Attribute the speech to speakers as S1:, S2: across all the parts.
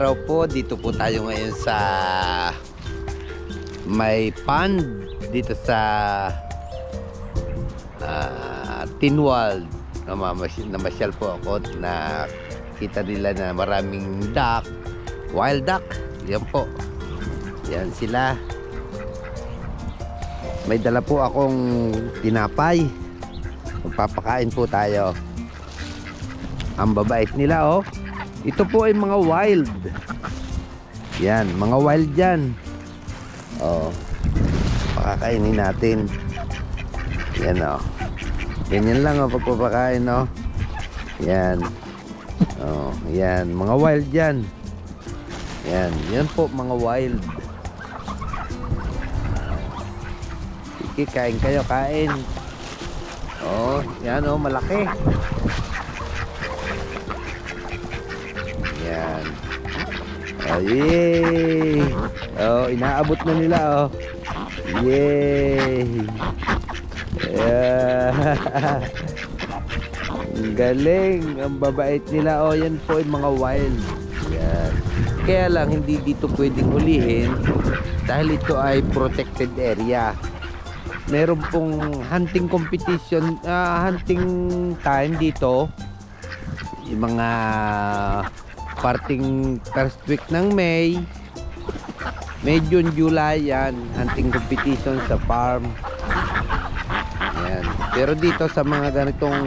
S1: araw po, dito po tayo ngayon sa may pond dito sa Tinwald. Namasyal po ako na kita nila na maraming duck, wild duck. Yan po, yan sila. May dala po akong tinapay, magpapakain po tayo. Ang babait nila, oh. Ito po ay mga wild. Yan, mga wild yan. Oh, pakakainin natin. Yan, oh. Ganyan lang, oh, pagpapakain, oh. Yan. Oh, yan, mga wild yan. Yan, yan po mga wild. Sige, kain kayo, kain. Oh, yan, oh, malaki. Yan. Oh, yay! Oh, inaabot na nila, oh. Yay! Yeah. Ang galing, ang babait nila. Oh, yan po yung mga wild. Yan. Kaya lang hindi dito pwedeng hulihin dahil ito ay protected area. Meron pong hunting competition, hunting time dito. Yung mga parting first week ng May, June, July, yan, hunting competition sa farm. Yan. Pero dito sa mga ganitong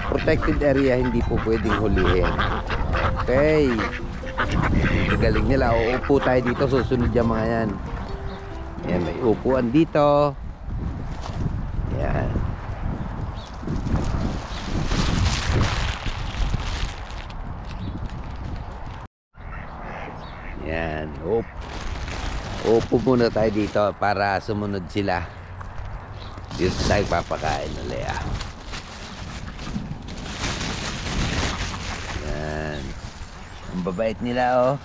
S1: protected area, hindi po pwedeng hulihin. Okay. Galing nila. Uupo tayo dito, susunod yung mga yan. Yan, may upuan dito. Yan. Yan. Upo muna tayo dito para sumunod sila. Dito tayo papakain ulit, ah. Yan. Ang babait nila, oh.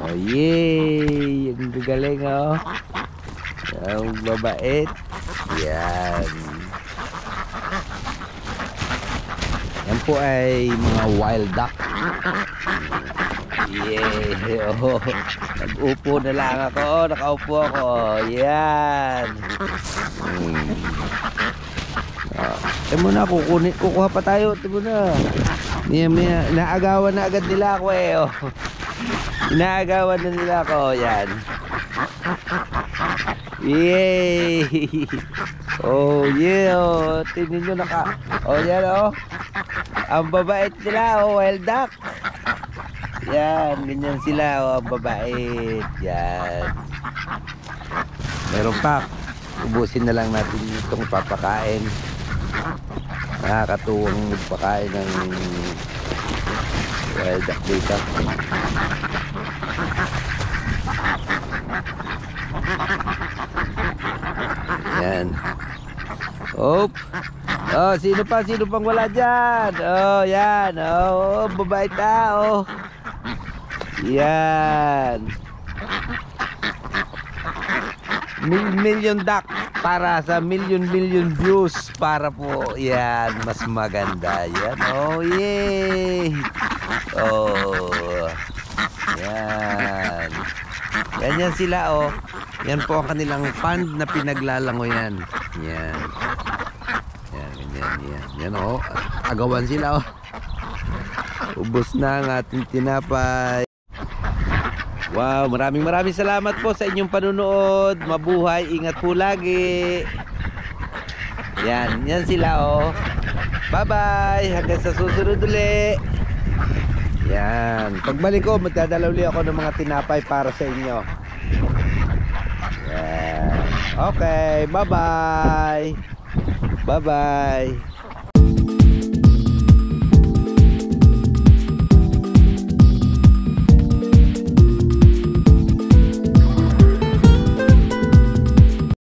S1: Oh, yay! Ang gagaling, oh. Ang babait. Yan. Yan po ay mga wild duck. Yay! Oh. Nag-upo na lang ako. Oh, nakaupo ako. Yan. Ito muna, kukuha pa tayo. Ito muna. Inaagawan na agad nila ako, eh. Oh. Inaagawan na nila ako. Yan. Yay! Oh, yeah. Oh. Tingnan nyo oh, yan, oh. Ang babait nila, oh. Wild duck. Yan, ganyan sila, oh. Ang babait. Yan. Meron pa. Ubusin na lang natin itong papakain. Nakakatuwang magpakain ng wild duck dito. Yan. Oh, sino pang wala dyan? Oh, yan. Oh, babait na, oh. Yan. Million duck para sa million views para po yan mas maganda. Yan. Oh, yay. Oh. Yan. Ganyan sila, oh. Yan po ang kanilang pond na pinaglalangoyan. Yan. Yan, yan. Yan, oh. Agawan sila, oh. Ubos na ang ating tinapay. Wow, maraming salamat po sa inyong panunood. Mabuhay, ingat po lagi. Yan, yan sila, oh. Bye-bye, hanggang sa susunod ulit. Yan, pagbalik ko, magdadala ulit ako ng mga tinapay para sa inyo. Yan. Okay, bye-bye. Bye-bye.